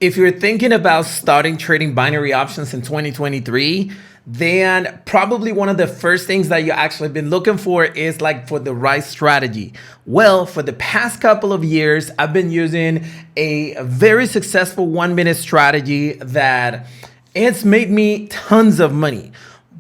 If you're thinking about starting trading binary options in 2023, then probably one of the first things that you actually been looking for is like for the right strategy. Well, for the past couple of years, I've been using a very successful 1 minute strategy that it's made me tons of money,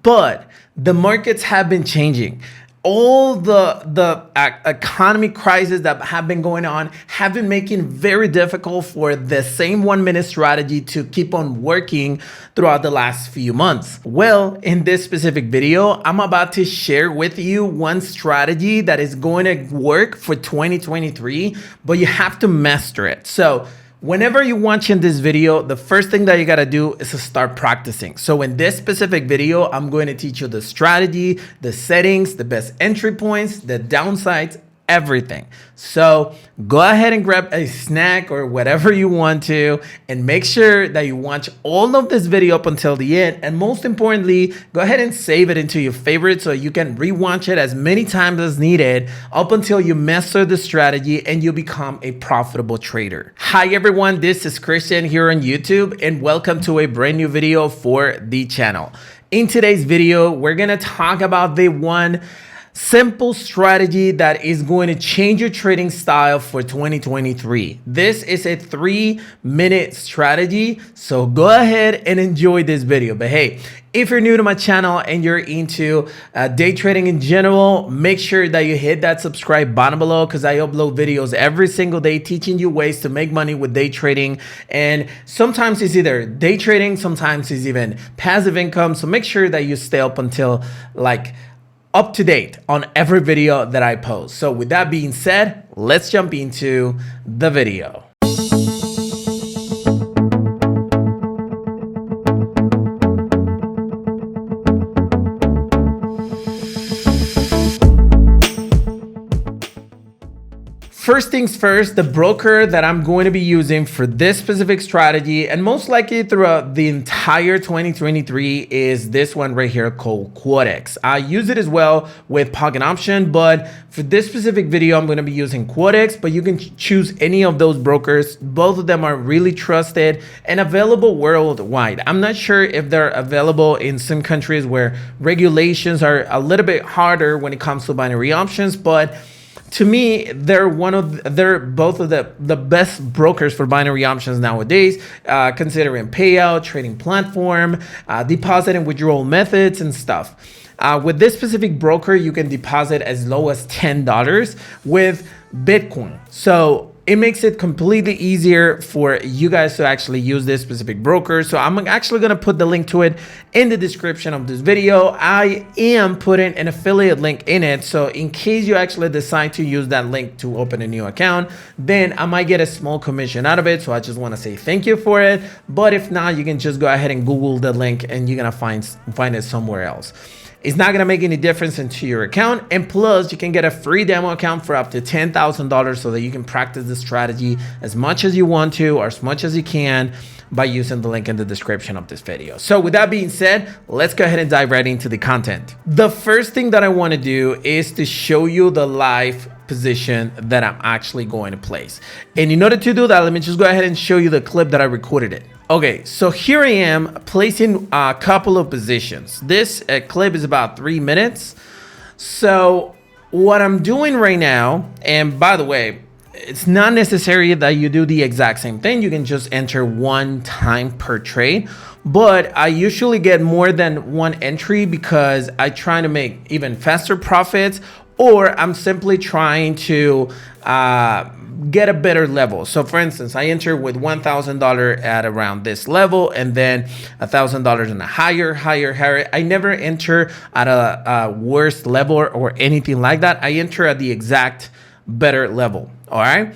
but the markets have been changing. All the economy crisis that have been going on have been making very difficult for the same 1 minute strategy to keep on working throughout the last few months. Well, in this specific video, I'm about to share with you one strategy that is going to work for 2023, but you have to master it. So whenever you're watching this video, the first thing that you got to do is to start practicing. So in this specific video, I'm going to teach you the strategy, the settings, the best entry points, the downsides, everything. So go ahead and grab a snack or whatever you want to, and make sure that you watch all of this video up until the end. And most importantly, go ahead and save it into your favorites so you can rewatch it as many times as needed up until you master the strategy and you become a profitable trader. Hi everyone, this is Christian here on YouTube, and welcome to a brand new video for the channel. In today's video, we're gonna talk about the one simple strategy that is going to change your trading style for 2023. This is a 3-minute strategy, so go ahead and enjoy this video. But hey, if you're new to my channel and you're into day trading in general, make sure that you hit that subscribe button below, because I upload videos every single day teaching you ways to make money with day trading. And sometimes it's either day trading, sometimes it's even passive income. So make sure that you stay up until up to date on every video that I post. So with that being said, let's jump into the video. First things first, the broker that I'm going to be using for this specific strategy, and most likely throughout the entire 2023, is this one right here called Quotex. I use it as well with Pocket Option, but for this specific video, I'm going to be using Quotex, but you can choose any of those brokers. Both of them are really trusted and available worldwide. I'm not sure if they're available in some countries where regulations are a little bit harder when it comes to binary options, but to me, they're both of the best brokers for binary options nowadays, considering payout, trading platform, deposit and withdrawal methods and stuff. With this specific broker, you can deposit as low as $10 with Bitcoin. So it makes it completely easier for you guys to actually use this specific broker. So I'm actually going to put the link to it in the description of this video. I am putting an affiliate link in it. So in case you actually decide to use that link to open a new account, then I might get a small commission out of it. So I just want to say thank you for it. But if not, you can just go ahead and Google the link and you're going to find it somewhere else. It's not going to make any difference into your account. And plus, you can get a free demo account for up to $10,000 so that you can practice the strategy as much as you want to or as much as you can by using the link in the description of this video. So with that being said, let's go ahead and dive right into the content. The first thing that I want to do is to show you the live position that I'm actually going to place. And in order to do that, let me just go ahead and show you the clip that I recorded it. Okay, so here I am placing a couple of positions. This clip is about 3 minutes. So what I'm doing right now, and by the way, it's not necessary that you do the exact same thing. You can just enter one time per trade, but I usually get more than one entry because I try to make even faster profits, or I'm simply trying to get a better level. So for instance, I enter with $1,000 at around this level, and then $1,000 in a higher. I never enter at a worse level or anything like that. I enter at the exact better level. All right.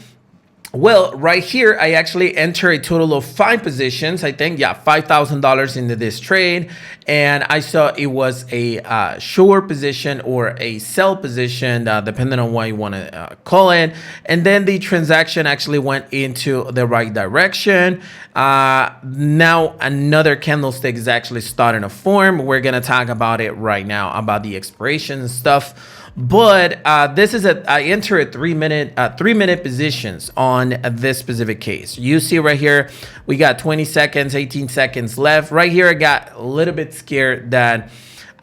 Well, right here, I actually enter a total of 5 positions. I think, yeah, $5,000 into this trade. And I saw it was a short position or a sell position, depending on what you want to call it. And then the transaction actually went into the right direction. Now another candlestick is actually starting to form. We're going to talk about it right now, about the expiration and stuff. But this is I enter at 3 minute positions on this specific case. You see right here, we got 20 seconds, 18 seconds left. Right here, I got a little bit scared that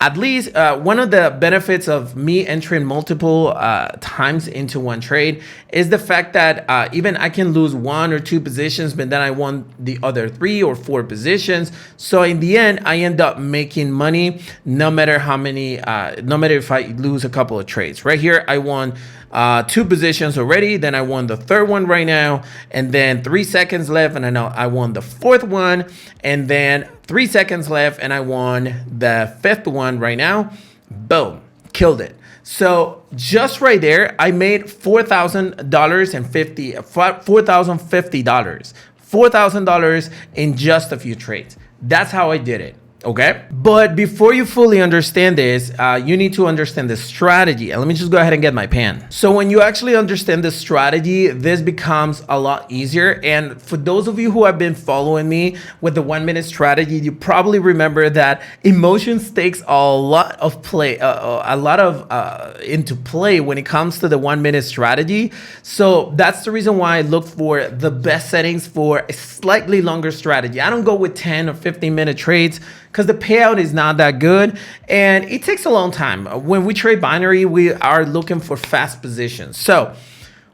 at least one of the benefits of me entering multiple times into one trade is the fact that even I can lose 1 or 2 positions, but then I won the other 3 or 4 positions. So in the end, I end up making money no matter how many, no matter if I lose a couple of trades. Right here, I won 2 positions already. Then I won the 3rd one right now, and then 3 seconds left, and I know I won the 4th one, and then 3 seconds left, and I won the 5th one right now. Boom, killed it. So just right there, I made $4,050 in just a few trades. That's how I did it. Okay, but before you fully understand this, you need to understand the strategy. And let me just go ahead and get my pen. So when you actually understand the strategy, this becomes a lot easier. And for those of you who have been following me with the 1 minute strategy, you probably remember that emotions takes a lot of play, into play when it comes to the 1 minute strategy. So that's the reason why I look for the best settings for a slightly longer strategy. I don't go with 10 or 15-minute trades, because the payout is not that good and it takes a long time. When we trade binary, we are looking for fast positions. So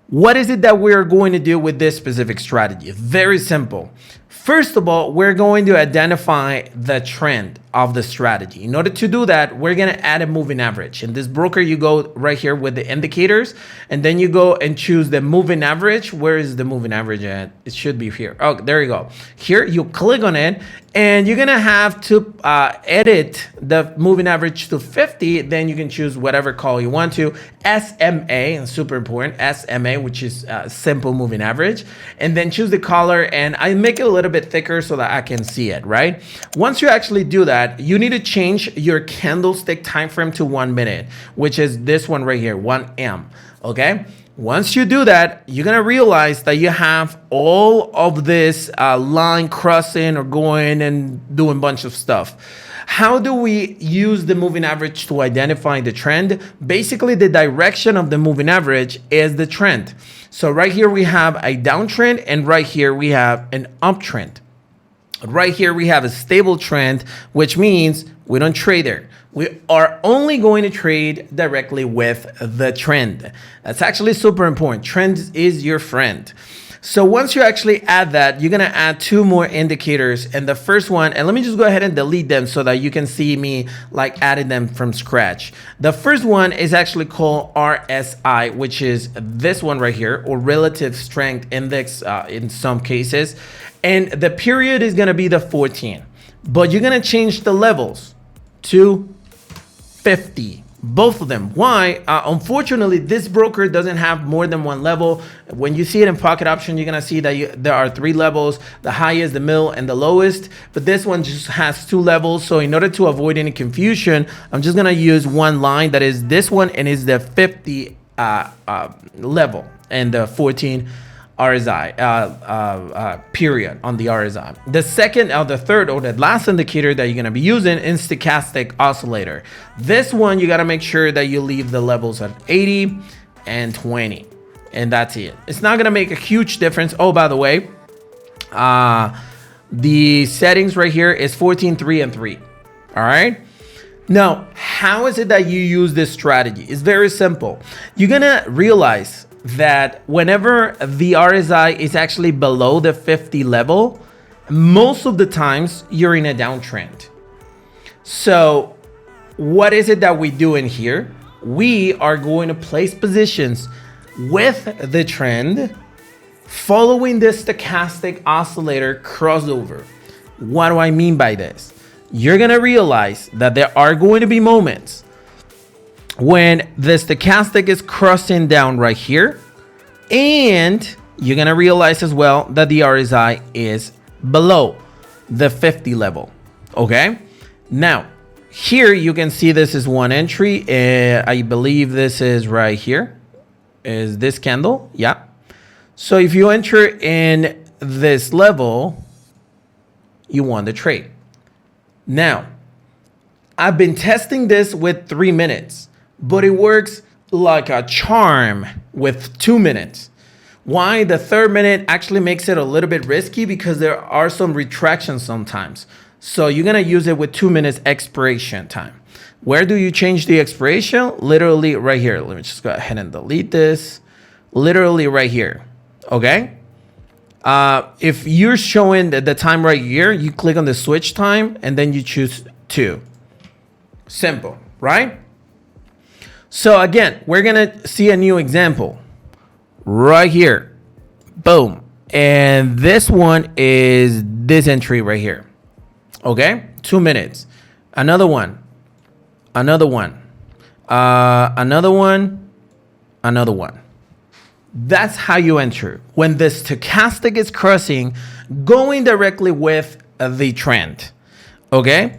what is it that we're going to do with this specific strategy? Very simple. First of all, we're going to identify the trend of the strategy. In order to do that, we're going to add a moving average. In this broker, you go right here with the indicators, and then you go and choose the moving average. Where is the moving average at? It should be here. Oh, there you go. Here, you click on it, and you're going to have to edit the moving average to 50. Then you can choose whatever call you want to. SMA, and super important, SMA, which is simple moving average. And then choose the color, and I make it a little bit thicker so that I can see it, right? Once you actually do that, you need to change your candlestick time frame to 1 minute, which is this one right here, 1M. Okay. Once you do that, you're gonna realize that you have all of this line crossing or going and doing a bunch of stuff. How do we use the moving average to identify the trend? Basically, the direction of the moving average is the trend. So right here we have a downtrend, and right here we have an uptrend. Right here we have a stable trend, which means we don't trade there. We are only going to trade directly with the trend. That's actually super important. Trend is your friend. So once you actually add that, you're gonna add 2 more indicators. And the first one, and let me just go ahead and delete them so that you can see me like adding them from scratch. The first one is actually called RSI, which is this one right here, or relative strength index in some cases. And the period is gonna be the 14, but you're gonna change the levels to 50. Both of them. Why? Unfortunately, this broker doesn't have more than 1 level. When you see it in pocket option, you're gonna see that there are 3 levels: the highest, the middle, and the lowest. But this one just has 2 levels. So in order to avoid any confusion, I'm just gonna use one line that is this one, and is the 50 level, and the 14 RSI period on the RSI. The second, or the third, or the last indicator that you're gonna be using is stochastic oscillator. This one, you gotta make sure that you leave the levels at 80 and 20, and that's it. It's not gonna make a huge difference. Oh, by the way, the settings right here is 14, 3, and 3. All right. Now, how is it that you use this strategy? It's very simple. You're gonna realize that whenever the RSI is actually below the 50 level, most of the times you're in a downtrend. So what is it that we do in here? We are going to place positions with the trend following the stochastic oscillator crossover. What do I mean by this? You're gonna realize that there are going to be moments when the stochastic is crossing down right here, and you're gonna realize as well that the RSI is below the 50 level. Okay, now here you can see this is one entry. I believe this is right here, is this candle. Yeah, so if you enter in this level, you won the trade. Now I've been testing this with 3 minutes, but it works like a charm with 2 minutes. Why? The third minute actually makes it a little bit risky because there are some retractions sometimes. So you're gonna use it with 2 minutes expiration time. Where do you change the expiration? Literally right here. Let me just go ahead and delete this. Literally right here, okay? If you're showing the time right here, you click on the switch time and then you choose 2. Simple, right? So again, we're gonna see a new example right here. Boom. And this one is this entry right here. Okay, 2 minutes. Another one. Another one. Another one. Another one. That's how you enter. When the stochastic is crossing, going directly with the trend. Okay.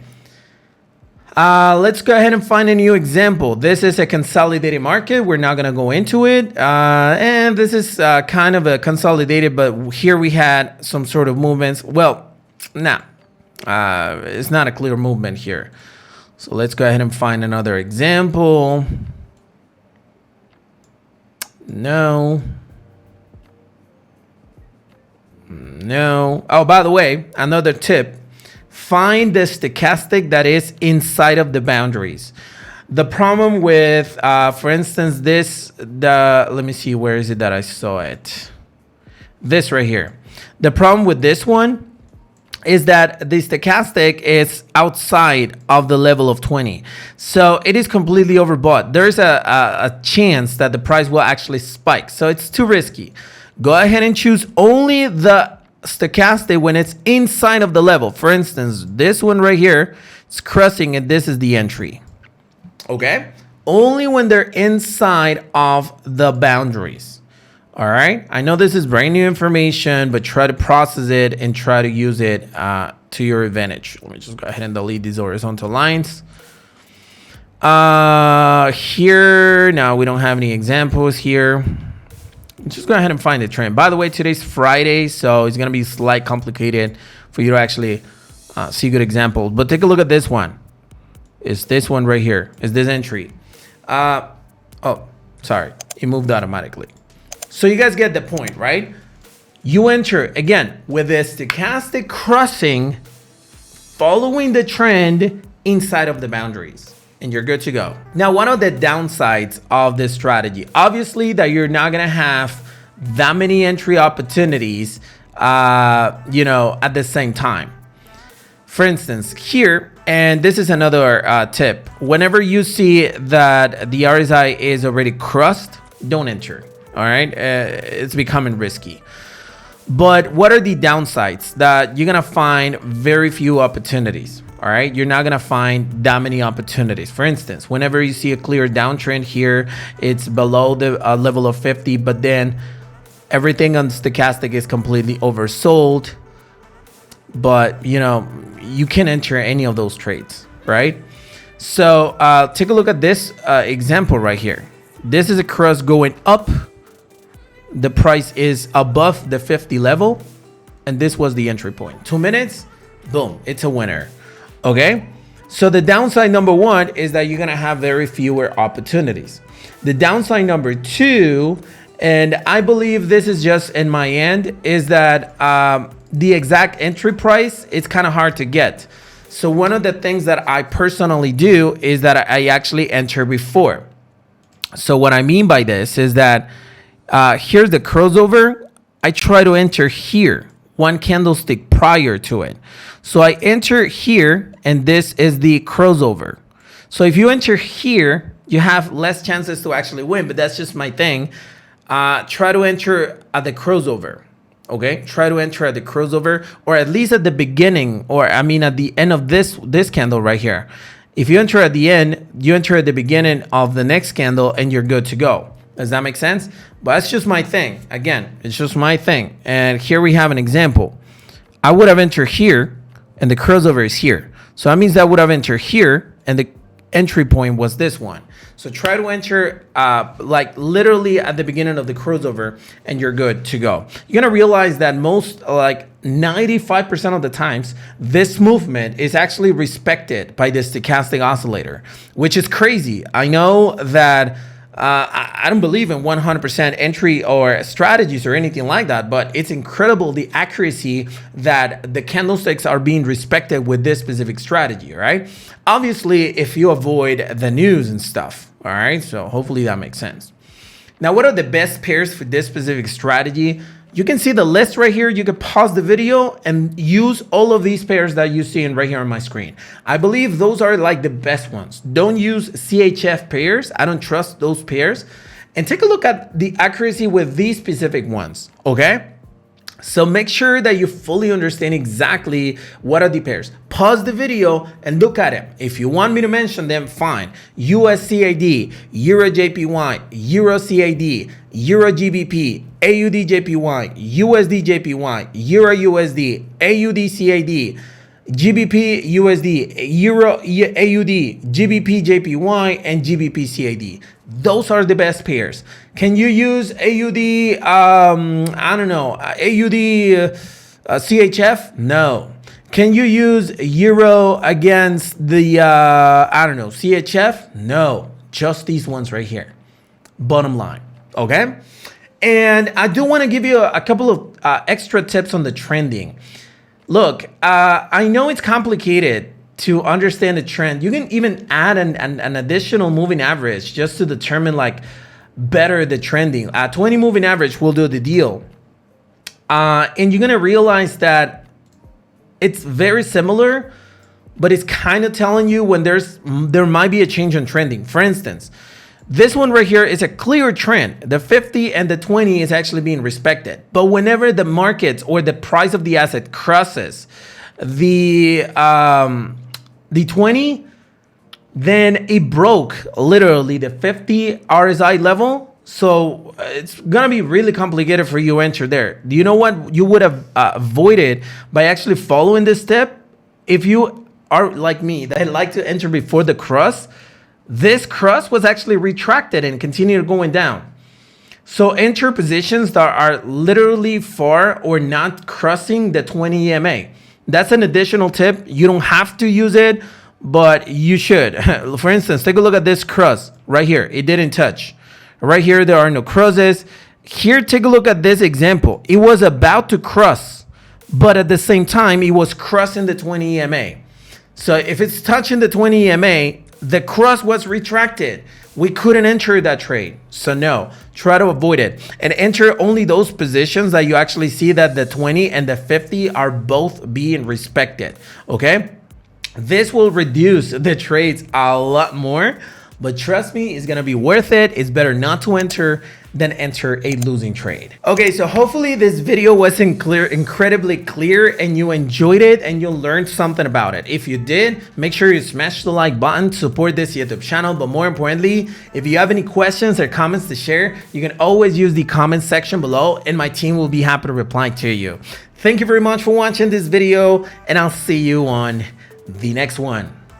Let's go ahead and find a new example. This is a consolidated market. We're not going to go into it. And this is kind of a consolidated, but here we had some sort of movements. Well, nah, it's not a clear movement here. So let's go ahead and find another example. No. Oh, by the way, another tip. Find the stochastic that is inside of the boundaries. The problem with, for instance, let me see, where is it that I saw it? This right here. The problem with this one is that the stochastic is outside of the level of 20. So it is completely overbought. There's a chance that the price will actually spike. So it's too risky. Go ahead and choose only the stochastic when it's inside of the level. For instance, this one right here, it's crossing and this is the entry. Okay? Only when they're inside of the boundaries. All right? I know this is brand new information, but try to process it and try to use it to your advantage. Let me just go ahead and delete these horizontal lines. Here, now we don't have any examples here. Just go ahead and find the trend. By the way, today's Friday, so it's going to be slightly complicated for you to actually see good examples. But take a look at this one. It's this one right here. It's this entry. Oh, sorry. It moved automatically. So you guys get the point, right? You enter, again, with the stochastic crossing, following the trend inside of the boundaries. And you're good to go. Now, one of the downsides of this strategy, obviously that you're not going to have that many entry opportunities, at the same time. For instance, here, and this is another tip. Whenever you see that the RSI is already crossed, don't enter. All right. It's becoming risky. But what are the downsides? That you're going to find very few opportunities. All right, you're not gonna find that many opportunities. For instance, whenever you see a clear downtrend here, it's below the level of 50, but then everything on stochastic is completely oversold. But you can enter any of those trades, right? So take a look at this example right here. This is a cross going up. The price is above the 50 level, and this was the entry point. 2 minutes, boom, it's a winner. Okay, so the downside number one is that you're gonna have very fewer opportunities. The downside number two, and I believe this is just in my end, is that the exact entry price, it's kind of hard to get. So one of the things that I personally do is that I actually enter before. So what I mean by this is that here's the crossover. I try to enter here, one candlestick prior to it. So I enter here, and this is the crossover. So if you enter here, you have less chances to actually win, but that's just my thing. Try to enter at the crossover, okay? Try to enter at the crossover, or at least at the beginning, or at the end of this candle right here. If you enter at the end, you enter at the beginning of the next candle, and you're good to go. Does that make sense? But that's just my thing. Again, it's just my thing. And here we have an example. I would have entered here, and the crossover is here. So that means that I would have entered here, and entry point was this one. So try to enter like literally at the beginning of the crossover and you're good to go. You're gonna realize that most, like 95% of the times, this movement is actually respected by the stochastic oscillator, which is crazy. I know that I don't believe in 100% entry or strategies or anything like that, but it's incredible the accuracy that the candlesticks are being respected with this specific strategy, right? Obviously, if you avoid the news and stuff, all right? So hopefully that makes sense. Now, what are the best pairs for this specific strategy? You can see the list right here. You can pause the video and use all of these pairs that you see right here on my screen. I believe those are like the best ones. Don't use CHF pairs. I don't trust those pairs. And take a look at the accuracy with these specific ones, okay? So make sure that you fully understand exactly what are the pairs. Pause the video and look at them. If you want me to mention them, fine. USCAD, Euro JPY, Euro CAD, Euro GBP, AUD JPY, USD JPY, Euro USD, AUD CAD, GBP USD, Euro AUD, GBP JPY, and GBP CAD. Those are the best pairs. Can you use AUD, I don't know, AUD CHF? No. Can you use Euro against the, I don't know, CHF? No. Just these ones right here. Bottom line, okay? And I do want to give you a couple of extra tips on the trending. Look, I know it's complicated to understand the trend. You can even add an additional moving average just to determine like better the trending. 20 moving average will do the deal. And you're gonna realize that it's very similar, but it's kind of telling you when there might be a change in trending. For instance, this one right here is a clear trend. The 50 and the 20 is actually being respected. But whenever the markets or the price of the asset crosses the 20, then it broke literally the 50 RSI level. So it's gonna be really complicated for you to enter there. Do you know what you would have avoided by actually following this step? If you are like me, that I like to enter before the cross, this cross was actually retracted and continued going down. So enter positions that are literally far or not crossing the 20 EMA. That's an additional tip. You don't have to use it, but you should. For instance, take a look at this cross right here. It didn't touch. Right here, there are no crosses. Here, take a look at this example. It was about to cross, but at the same time, it was crossing the 20 EMA. So if it's touching the 20 EMA, the cross was retracted. We couldn't enter that trade. So no, try to avoid it and enter only those positions that you actually see that the 20 and the 50 are both being respected, okay? This will reduce the trades a lot more, but trust me, it's gonna be worth it. It's better not to enter than enter a losing trade. Okay, so hopefully this video was incredibly clear and you enjoyed it and you learned something about it. If you did, make sure you smash the like button to support this YouTube channel. But more importantly, if you have any questions or comments to share, you can always use the comment section below and my team will be happy to reply to you. Thank you very much for watching this video and I'll see you on the next one.